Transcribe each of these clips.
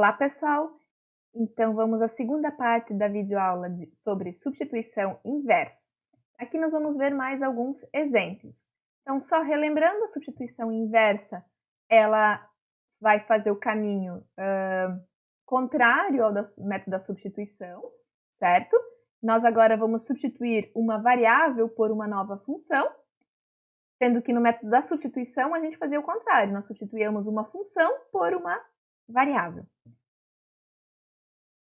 Olá, pessoal! Então, vamos à segunda parte da videoaula sobre substituição inversa. Aqui nós vamos ver mais alguns exemplos. Então, só relembrando, a substituição inversa, ela vai fazer o caminho contrário ao método da substituição, certo? Nós agora vamos substituir uma variável por uma nova função, sendo que no método da substituição a gente fazia o contrário, nós substituíamos uma função por uma variável.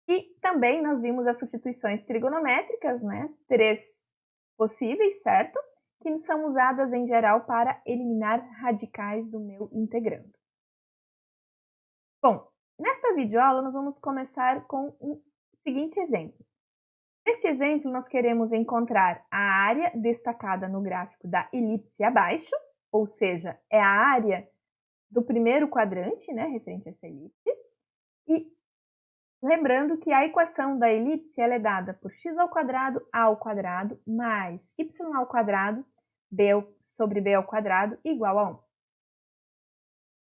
E também nós vimos as substituições trigonométricas, né? 3 possíveis, certo? Que são usadas em geral para eliminar radicais do meu integrando. Bom, nesta videoaula nós vamos começar com o seguinte exemplo. Neste exemplo nós queremos encontrar a área destacada no gráfico da elipse abaixo, ou seja, é a área do primeiro quadrante, né, referente a essa elipse, e lembrando que a equação da elipse ela é dada por x ao quadrado, a ao quadrado, mais y ao quadrado, b sobre b ao quadrado, igual a 1.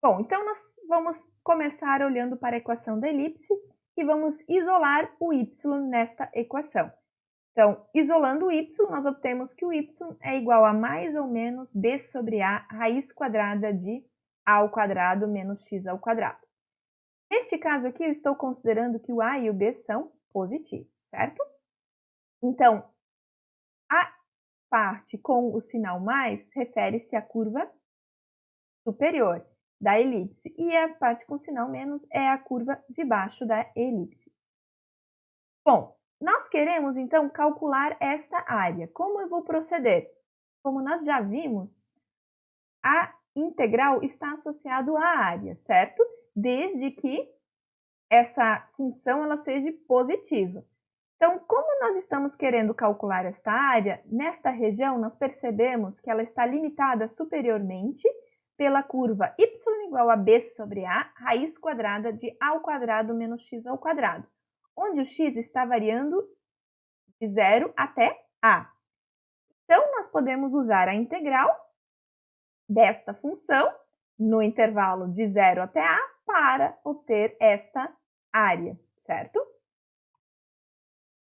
Bom, então nós vamos começar olhando para a equação da elipse e vamos isolar o y nesta equação. Então, isolando o y, nós obtemos que o y é igual a mais ou menos b sobre a raiz quadrada de a ao quadrado menos x ao quadrado. Neste caso aqui, eu estou considerando que o a e o b são positivos, certo? Então, a parte com o sinal mais refere-se à curva superior da elipse e a parte com o sinal menos é a curva de baixo da elipse. Bom, nós queremos então calcular esta área. Como eu vou proceder? Como nós já vimos, a integral está associada à área, certo? Desde que essa função ela seja positiva. Então, como nós estamos querendo calcular esta área, nesta região nós percebemos que ela está limitada superiormente pela curva y igual a b sobre a, raiz quadrada de a ao quadrado menos x ao quadrado, onde o x está variando de 0 até a. Então, nós podemos usar a integral desta função no intervalo de 0 até a para obter esta área, certo?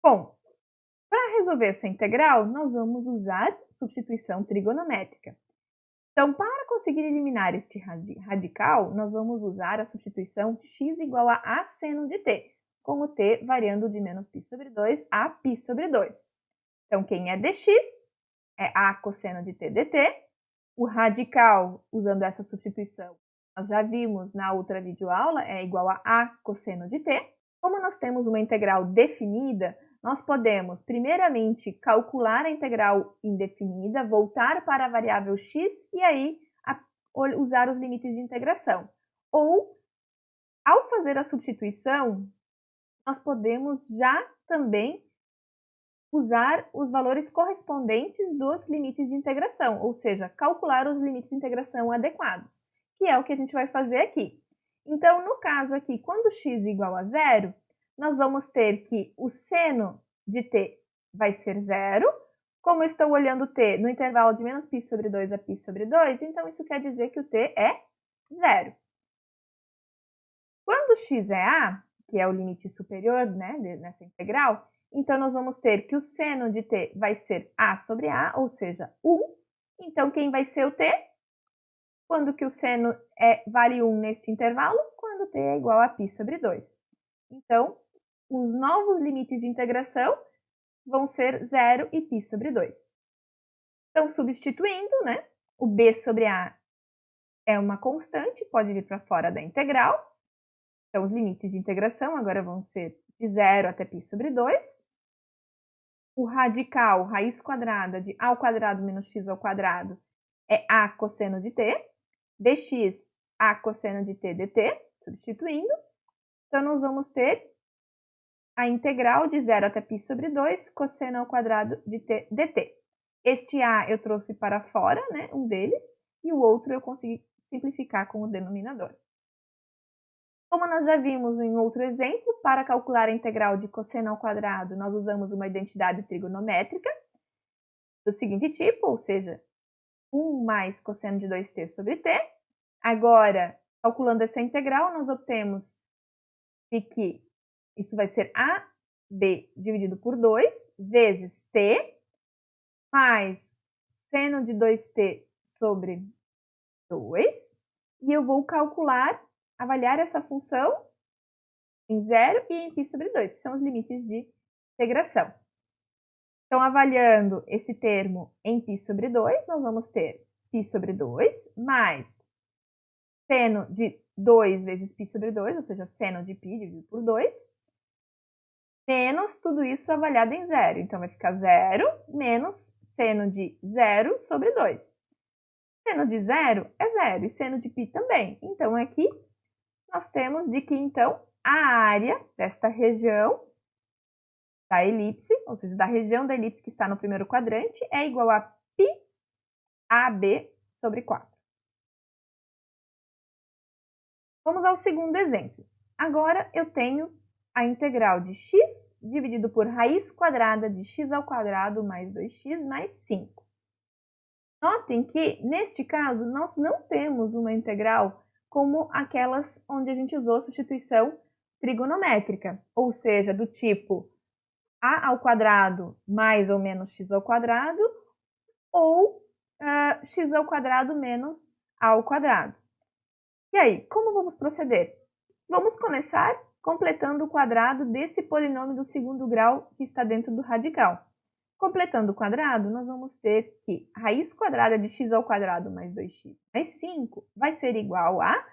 Bom, para resolver essa integral, nós vamos usar substituição trigonométrica. Então, para conseguir eliminar este radical, nós vamos usar a substituição x igual a seno de t, com o t variando de menos π sobre 2 a π sobre 2. Então, quem é dx é a cosseno de t dt. O radical, usando essa substituição, nós já vimos na outra videoaula, é igual a cosseno de t. Como nós temos uma integral definida, nós podemos, primeiramente, calcular a integral indefinida, voltar para a variável x e aí usar os limites de integração. Ou, ao fazer a substituição, nós podemos já também usar os valores correspondentes dos limites de integração, ou seja, calcular os limites de integração adequados, que é o que a gente vai fazer aqui. Então, no caso aqui, quando x igual a 0, nós vamos ter que o seno de t vai ser 0. Como eu estou olhando t no intervalo de menos π sobre 2 a π sobre 2, então isso quer dizer que o t é 0. Quando x é a, que é o limite superior, né, nessa integral, então nós vamos ter que o seno de t vai ser a sobre a, ou seja, 1. Então, quem vai ser o t? Quando que o seno vale 1 neste intervalo? Quando t é igual a π sobre 2. Então, os novos limites de integração vão ser 0 e π sobre 2. Então, substituindo, né, o b sobre a é uma constante, pode vir para fora da integral. Então, os limites de integração agora vão ser de 0 até π sobre 2. O radical, raiz quadrada de a ao quadrado menos x ao quadrado, é a cosseno de t. Dx, a cosseno de t dt, substituindo. Então, nós vamos ter a integral de 0 até π sobre 2, cosseno ao quadrado de t dt. Este a eu trouxe para fora, né, um deles, e o outro eu consegui simplificar com o denominador. Como nós já vimos em outro exemplo, para calcular a integral de cosseno ao quadrado, nós usamos uma identidade trigonométrica do seguinte tipo, ou seja, 1 mais cosseno de 2t sobre t. Agora, calculando essa integral, nós obtemos de que isso vai ser AB dividido por 2 vezes t mais seno de 2t sobre 2. E eu vou avaliar essa função em 0 e em π sobre 2, que são os limites de integração. Então, avaliando esse termo em π sobre 2, nós vamos ter π sobre 2 mais seno de 2 vezes π sobre 2, ou seja, seno de π dividido por 2, menos tudo isso avaliado em 0. Então, vai ficar 0 menos seno de 0 sobre 2. Seno de 0 é 0 e seno de π também. Então, aqui nós temos de que, então, a área desta região da elipse, ou seja, da região da elipse que está no primeiro quadrante, é igual a π AB sobre 4. Vamos ao segundo exemplo. Agora eu tenho a integral de x dividido por raiz quadrada de x ao quadrado mais 2x mais 5. Notem que, neste caso, nós não temos uma integral como aquelas onde a gente usou substituição trigonométrica, ou seja, do tipo a ao quadrado mais ou menos x ao quadrado, ou x ao quadrado menos a ao quadrado. E aí, como vamos proceder? Vamos começar completando o quadrado desse polinômio do segundo grau que está dentro do radical. Completando o quadrado, nós vamos ter que raiz quadrada de x ao quadrado mais 2x mais 5 vai ser igual a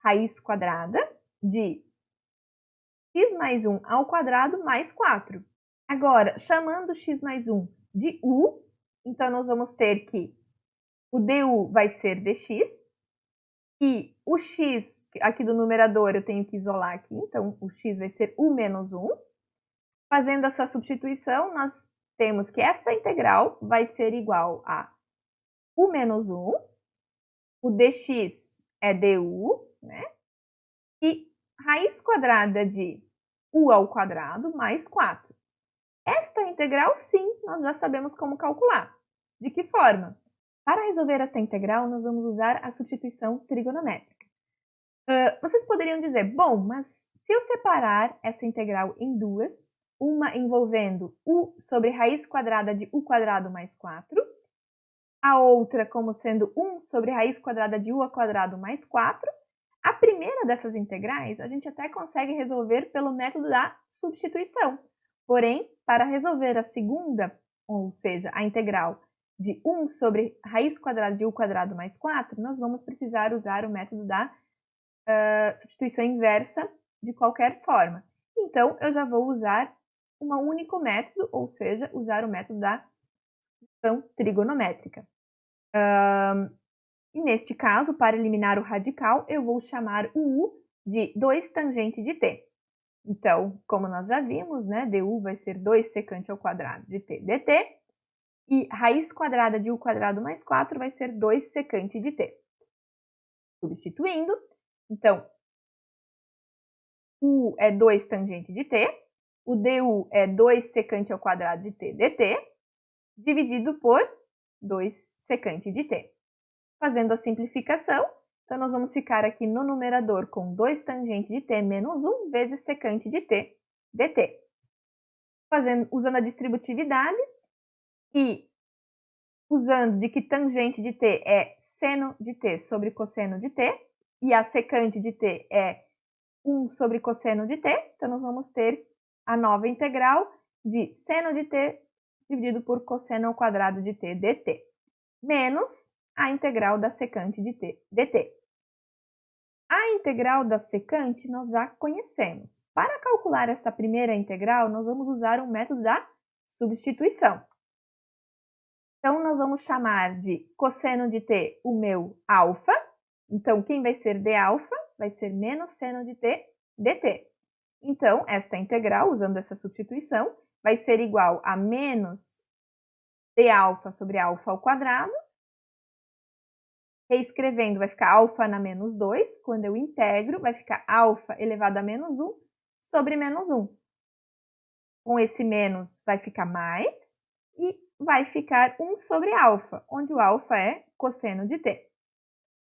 raiz quadrada de x mais 1 ao quadrado mais 4. Agora, chamando x mais 1 de u, então nós vamos ter que o du vai ser dx, e o x aqui do numerador eu tenho que isolar aqui, então o x vai ser u menos 1. Fazendo essa substituição, nós temos que esta integral vai ser igual a u menos 1, o dx é du, né? E raiz quadrada de u ao quadrado mais 4. Esta integral, sim, nós já sabemos como calcular. De que forma? Para resolver esta integral, nós vamos usar a substituição trigonométrica. Vocês poderiam dizer, bom, mas se eu separar essa integral em duas, uma envolvendo u sobre raiz quadrada de u quadrado mais 4, a outra como sendo 1 sobre raiz quadrada de u ao quadrado mais 4, a primeira dessas integrais a gente até consegue resolver pelo método da substituição. Porém, para resolver a segunda, ou seja, a integral de 1 sobre raiz quadrada de u quadrado mais 4, nós vamos precisar usar o método da substituição inversa de qualquer forma. Então, eu já vou usar um único método, ou seja, usar o método da substituição trigonométrica. E neste caso, para eliminar o radical, eu vou chamar o u de 2 tangente de t. Então, como nós já vimos, né, du vai ser 2 secante ao quadrado de t dt, e raiz quadrada de u quadrado mais 4 vai ser 2 secante de t. Substituindo, então, u é 2 tangente de t, o du é 2 secante ao quadrado de t dt, dividido por 2 secante de t. Fazendo a simplificação, então nós vamos ficar aqui no numerador com 2 tangente de t menos 1 vezes secante de t dt. Usando a distributividade e usando de que tangente de t é seno de t sobre cosseno de t, e a secante de t é 1 sobre cosseno de t, então nós vamos ter a nova integral de seno de t dividido por cosseno ao quadrado de t dt, menos a integral da secante de t dt. A integral da secante nós já conhecemos. Para calcular essa primeira integral, nós vamos usar o método da substituição. Então, nós vamos chamar de cosseno de t o meu alfa. Então, quem vai ser d alfa vai ser menos seno de t dt. Então, esta integral, usando essa substituição, vai ser igual a menos d alfa sobre alfa ao quadrado. Reescrevendo, vai ficar alfa na menos 2. Quando eu integro, vai ficar alfa elevado a menos 1 sobre menos 1. Com esse menos, vai ficar mais. E vai ficar 1 sobre alfa, onde o alfa é cosseno de t.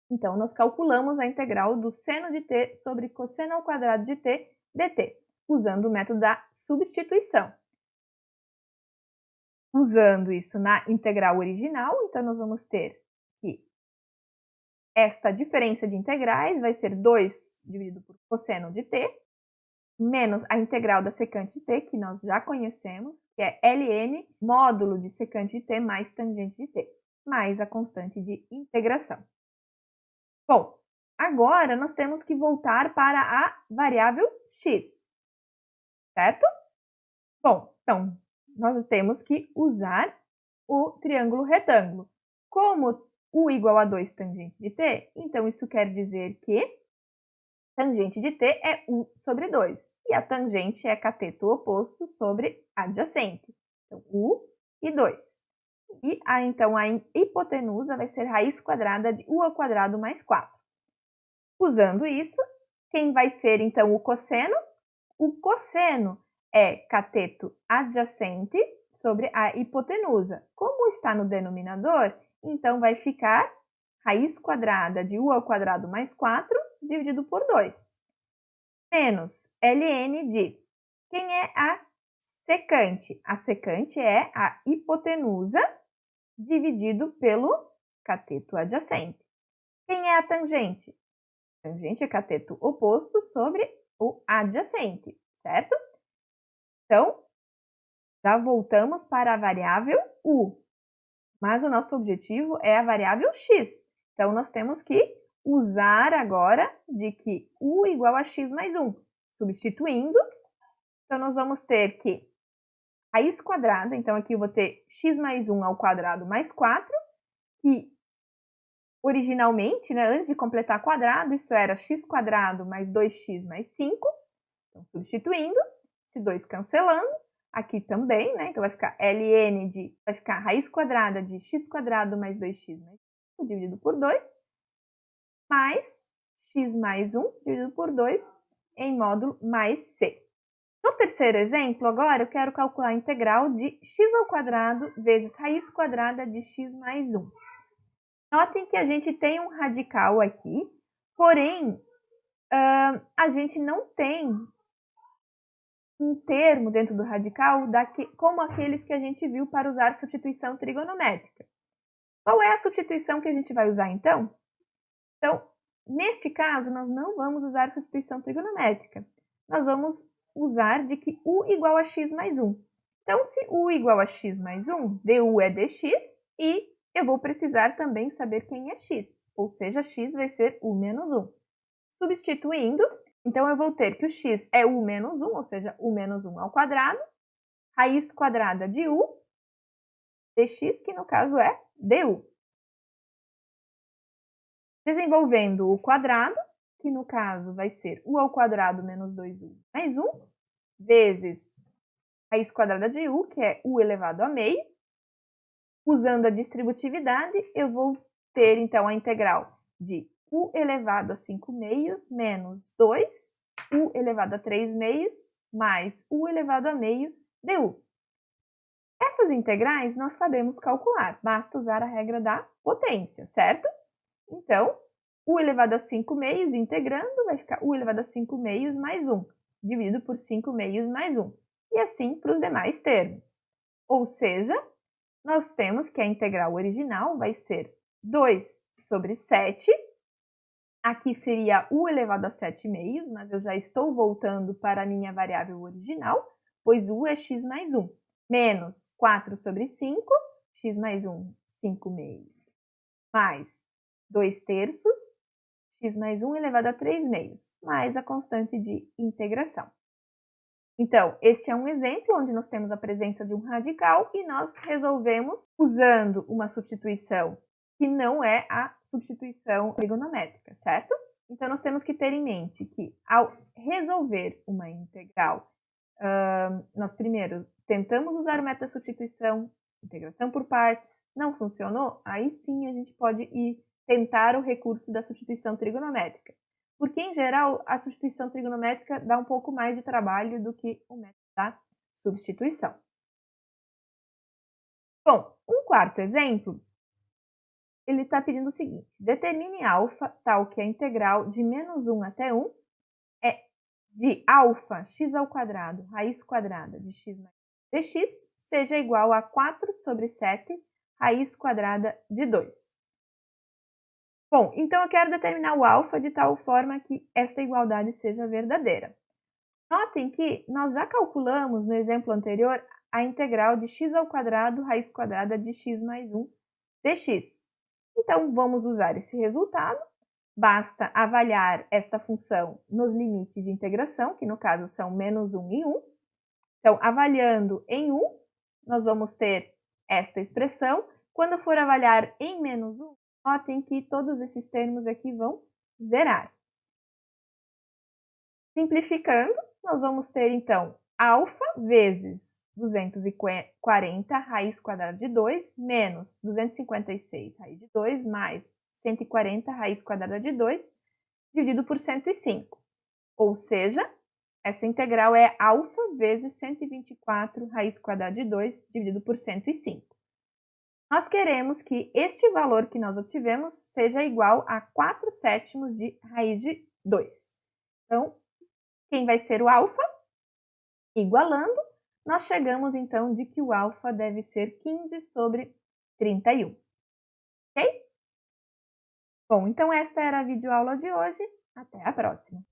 Então, nós calculamos a integral do seno de t sobre cosseno ao quadrado de t dt, usando o método da substituição. Usando isso na integral original, então nós vamos ter que esta diferença de integrais vai ser 2 dividido por cosseno de t, menos a integral da secante de t, que nós já conhecemos, que é ln módulo de secante de t mais tangente de t, mais a constante de integração. Bom, agora nós temos que voltar para a variável x, certo? Bom, então, nós temos que usar o triângulo retângulo. Como u igual a 2 tangente de t, então isso quer dizer que tangente de t é u sobre 2, e a tangente é cateto oposto sobre adjacente. Então, u e 2. E então a hipotenusa vai ser raiz quadrada de u ao quadrado mais 4. Usando isso, quem vai ser então o cosseno? O cosseno é cateto adjacente sobre a hipotenusa. Como está no denominador, então vai ficar raiz quadrada de u ao quadrado mais 4 dividido por 2. Menos ln de quem é a secante? A secante é a hipotenusa dividido pelo cateto adjacente. Quem é a tangente? A tangente é cateto oposto sobre o adjacente, certo? Então, já voltamos para a variável u, mas o nosso objetivo é a variável x. Então, nós temos que usar agora de que u igual a x mais 1. Substituindo, então nós vamos ter que raiz quadrada, então aqui eu vou ter x mais 1 ao quadrado mais 4, que originalmente, né, antes de completar quadrado, isso era x quadrado mais 2x mais 5. Então, substituindo, esse 2 cancelando, aqui também, né, então vai ficar ln de, vai ficar raiz quadrada de x quadrado mais 2x mais 5 dividido por 2, mais x mais 1 dividido por 2 em módulo mais c. No terceiro exemplo, agora eu quero calcular a integral de x ao quadrado vezes raiz quadrada de x mais 1. Notem que a gente tem um radical aqui, porém, a gente não tem um termo dentro do radical como aqueles que a gente viu para usar substituição trigonométrica. Qual é a substituição que a gente vai usar, então? Então, neste caso, nós não vamos usar substituição trigonométrica. Nós vamos usar de que u igual a x mais 1. Então, se u igual a x mais 1, du é dx, e eu vou precisar também saber quem é x, ou seja, x vai ser u menos 1. Substituindo, então eu vou ter que o x é u menos 1, ou seja, u menos 1 ao quadrado, raiz quadrada de u, dx, que no caso é du. Desenvolvendo o quadrado, que no caso vai ser u ao quadrado menos 2u mais 1, vezes raiz quadrada de u, que é u elevado a meio. Usando a distributividade, eu vou ter então a integral de u elevado a 5 meios menos 2, u elevado a 3 meios, mais u elevado a meio du. Essas integrais nós sabemos calcular, basta usar a regra da potência, certo? Então, u elevado a 5 meios integrando vai ficar u elevado a 5 meios mais 1, dividido por 5 meios mais 1, e assim para os demais termos. Ou seja, nós temos que a integral original vai ser 2 sobre 7, aqui seria u elevado a 7 meios, mas eu já estou voltando para a minha variável original, pois u é x mais 1, menos 4 sobre 5, x mais 1, 5 meios, mais 2 terços, x mais 1 elevado a 3 meios, mais a constante de integração. Então, este é um exemplo onde nós temos a presença de um radical e nós resolvemos usando uma substituição que não é a substituição trigonométrica, certo? Então, nós temos que ter em mente que ao resolver uma integral, nós primeiro tentamos usar o método da substituição, integração por partes, não funcionou? Aí sim a gente pode tentar o recurso da substituição trigonométrica. Porque, em geral, a substituição trigonométrica dá um pouco mais de trabalho do que o método da substituição. Bom, um quarto exemplo, ele está pedindo o seguinte: determine alfa tal que a integral de menos 1 até 1 é de alfa x ao quadrado, raiz quadrada de x mais dx, seja igual a 4 sobre 7, raiz quadrada de 2. Bom, então eu quero determinar o alfa de tal forma que esta igualdade seja verdadeira. Notem que nós já calculamos no exemplo anterior a integral de x ao quadrado, raiz quadrada de x mais 1 dx. Então, vamos usar esse resultado. Basta avaliar esta função nos limites de integração, que no caso são menos 1 e 1. Então, avaliando em 1, nós vamos ter esta expressão. Quando for avaliar em menos 1, notem que todos esses termos aqui vão zerar. Simplificando, nós vamos ter, então, alfa vezes 240 raiz quadrada de 2 menos 256 raiz de 2 mais 140 raiz quadrada de 2 dividido por 105. Ou seja, essa integral é alfa vezes 124 raiz quadrada de 2 dividido por 105. Nós queremos que este valor que nós obtivemos seja igual a 4/7 de raiz de 2. Então, quem vai ser o alfa? Igualando, nós chegamos então de que o alfa deve ser 15 sobre 31. Ok? Bom, então esta era a videoaula de hoje. Até a próxima!